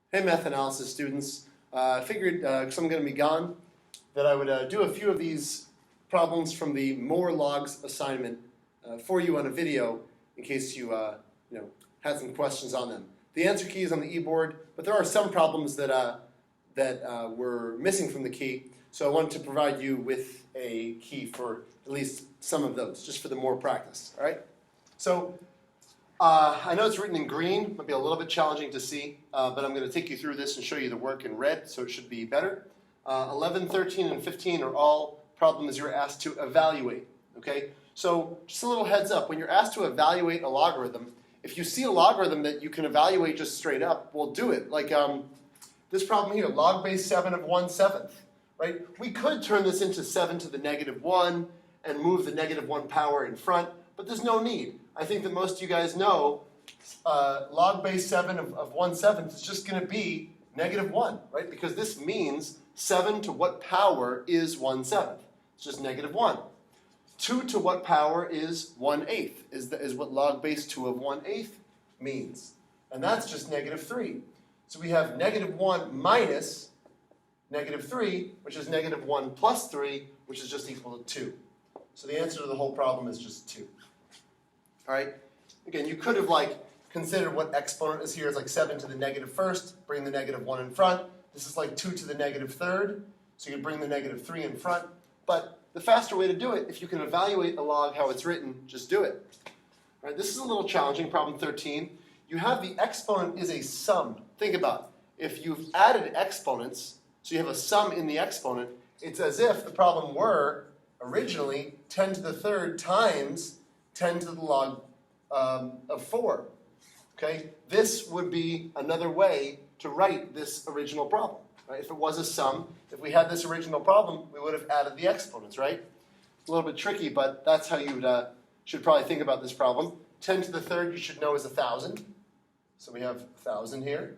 Hey, math analysis students. I figured, because I'm going to be gone, that I would do a few of these problems from the More Logs assignment for you on a video in case you, had some questions on them. The answer key is on the e-board, but there are some problems that were missing from the key, so I wanted to provide you with a key for at least some of those, just for the more practice. All right? So I know it's written in green, might be a little bit challenging to see, but I'm going to take you through this and show you the work in red, so it should be better. 11, 13, and 15 are all problems you're asked to evaluate, okay? So just a little heads up, when you're asked to evaluate a logarithm, if you see a logarithm that you can evaluate just straight up, well, do it. Like this problem here, log base 7 of 1/7, right? We could turn this into 7 to the negative 1 and move the negative 1 power in front, but there's no need. I think that most of you guys know log base 7 of 1/7 is just going to be negative 1, right? Because this means 7 to what power is 1/7? It's just negative 1. 2 to what power is 1/8 is what log base 2 of 1/8 means. And that's just negative 3. So we have negative 1 minus negative 3, which is negative 1 plus 3, which is just equal to 2. So the answer to the whole problem is just 2. All right. Again, you could have considered what exponent is here. It's like 7 to the negative first, bring the negative 1 in front. This is like 2 to the negative third, so you could bring the negative 3 in front. But the faster way to do it, if you can evaluate a log how it's written, just do it. All right, this is a little challenging, problem 13. You have the exponent is a sum. Think about it. If you've added exponents, so you have a sum in the exponent, it's as if the problem were originally 10 to the third times 10 to the log of 4. Okay? This would be another way to write this original problem. Right? If it was a sum, if we had this original problem, we would have added the exponents, right? It's a little bit tricky, but that's how you should probably think about this problem. 10 to the third you should know is 1,000. So we have 1,000 here.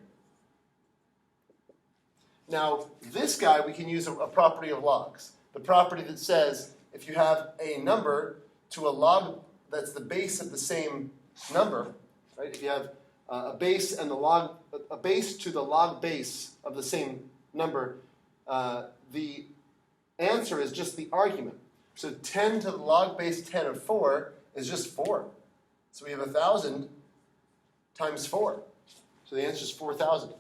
Now, this guy, we can use a property of logs. The property that says if you have a number to a log that's the base of the same number, right? If you have a base and a base to the log base of the same number, the answer is just the argument. So 10 to the log base 10 of 4 is just 4. So we have 1,000 times 4. So the answer is 4,000.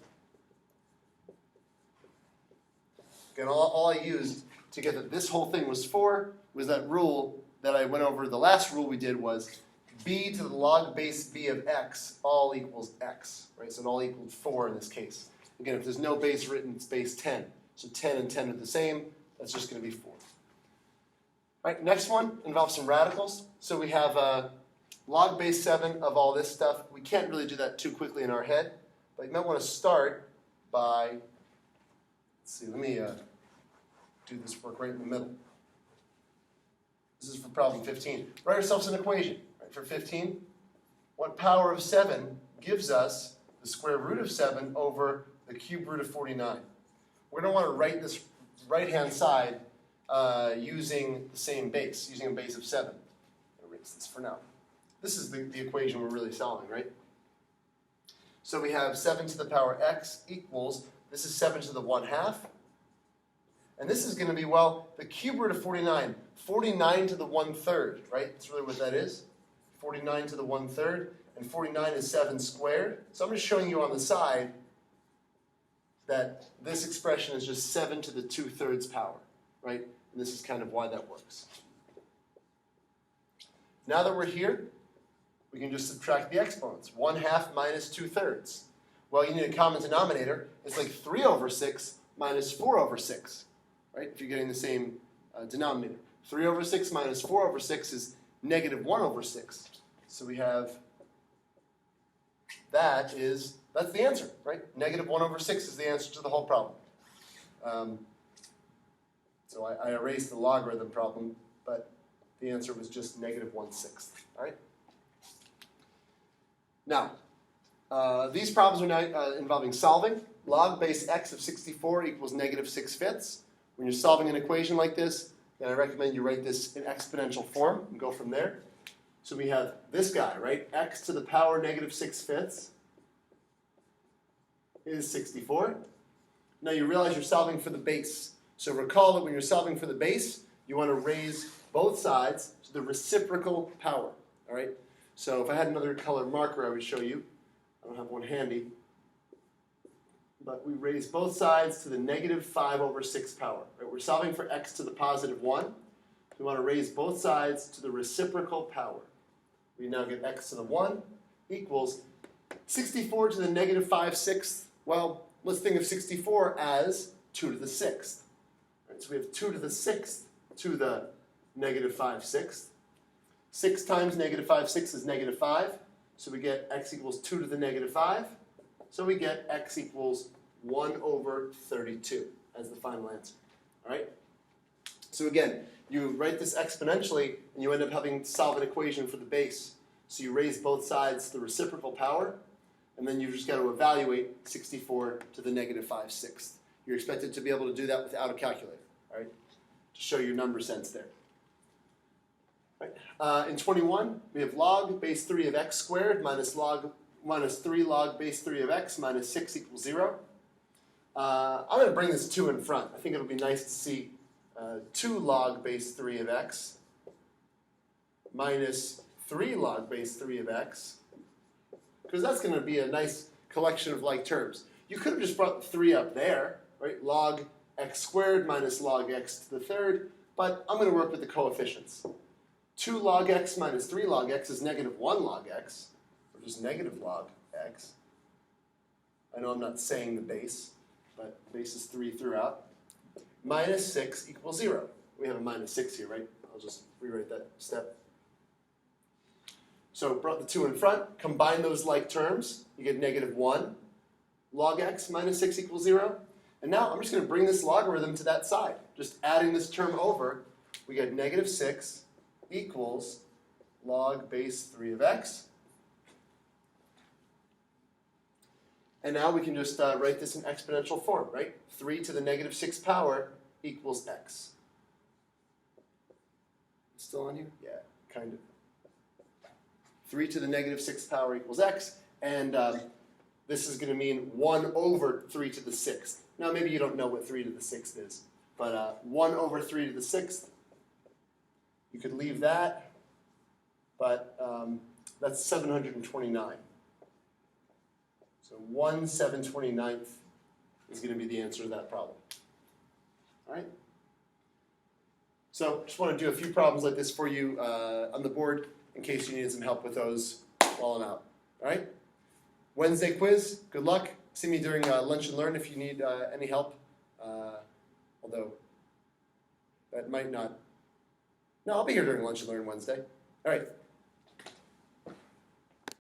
Again, all I used to get that this whole thing was 4 was that rule that I went over. The last rule we did was b to the log base b of x all equals x, right? So it all equaled 4 in this case. Again, if there's no base written, it's base 10. So 10 and 10 are the same. That's just going to be 4. All right, next one involves some radicals. So we have log base 7 of all this stuff. We can't really do that too quickly in our head, but you might want to start by, let's see, let me do this work right in the middle. This is for problem 15. Write ourselves an equation. Right, for 15, what power of 7 gives us the square root of 7 over the cube root of 49? We're going to want to write this right-hand side using the same base, using a base of 7. I'll erase this for now. This is the equation we're really solving, right? So we have 7 to the power x equals, this is 7 to the 1/2. And this is going to be, well, the cube root of 49, 49 to the 1/3, right? That's really what that is. 49 to the 1/3, and 49 is 7 squared. So I'm just showing you on the side that this expression is just 7 to the 2/3 power, right? And this is kind of why that works. Now that we're here, we can just subtract the exponents. 1/2 minus 2/3. Well, you need a common denominator. It's like 3 over 6 minus 4 over 6. Right? If you're getting the same denominator. 3 over 6 minus 4 over 6 is negative 1 over 6. So we have, that's the answer, right? Negative 1 over 6 is the answer to the whole problem. So I erased the logarithm problem, but the answer was just negative 1/6. All right? Now, these problems are now involving solving. Log base x of 64 equals negative 6/5. When you're solving an equation like this, then I recommend you write this in exponential form and go from there. So we have this guy, right? X to the power negative 6/5 is 64. Now you realize you're solving for the base. So recall that when you're solving for the base, you want to raise both sides to the reciprocal power. All right? So if I had another color marker, I would show you. I don't have one handy. But we raise both sides to the negative 5 over 6 power. Right? We're solving for x to the positive 1. We want to raise both sides to the reciprocal power. We now get x to the 1 equals 64 to the negative 5/6. Well, let's think of 64 as 2 to the 6th. Right, so we have 2 to the 6th to the negative 5/6. 6 times negative 5/6 is negative 5. So we get x equals 2 to the negative 5. So we get x equals 1 over 32 as the final answer. All right? So again, you write this exponentially, and you end up having to solve an equation for the base. So you raise both sides to the reciprocal power, and then you've just got to evaluate 64 to the negative 5/6. You're expected to be able to do that without a calculator, all right, to show your number sense there. Right. In 21, we have log base 3 of x squared minus 3 log base 3 of x minus 6 equals 0. I'm going to bring this 2 in front. I think it'll be nice to see 2 log base 3 of x minus 3 log base 3 of x, because that's going to be a nice collection of like terms. You could have just brought the 3 up there, right? Log x squared minus log x to the third, but I'm going to work with the coefficients. 2 log x minus 3 log x is negative 1 log x, or just negative log x. I know I'm not saying the base, but base is 3 throughout. Minus 6 equals 0. We have a minus 6 here, right? I'll just rewrite that step. So brought the 2 in front, combine those like terms, you get negative 1 log x minus 6 equals 0. And now I'm just going to bring this logarithm to that side. Just adding this term over, we get negative 6 equals log base 3 of x. And now we can just write this in exponential form, right? 3 to the negative 6 power equals x. Still on here? Yeah, kind of. 3 to the negative 6 power equals x. And this is going to mean 1 over 3 to the 6th. Now, maybe you don't know what 3 to the 6th is. But 1 over 3 to the 6th, you could leave that. But that's 729. So 1/729 is going to be the answer to that problem. All right? So just want to do a few problems like this for you on the board in case you needed some help with those while I'm out. All right? Wednesday quiz, good luck. See me during Lunch and Learn if you need any help. Although that might not. No, I'll be here during Lunch and Learn Wednesday. All right.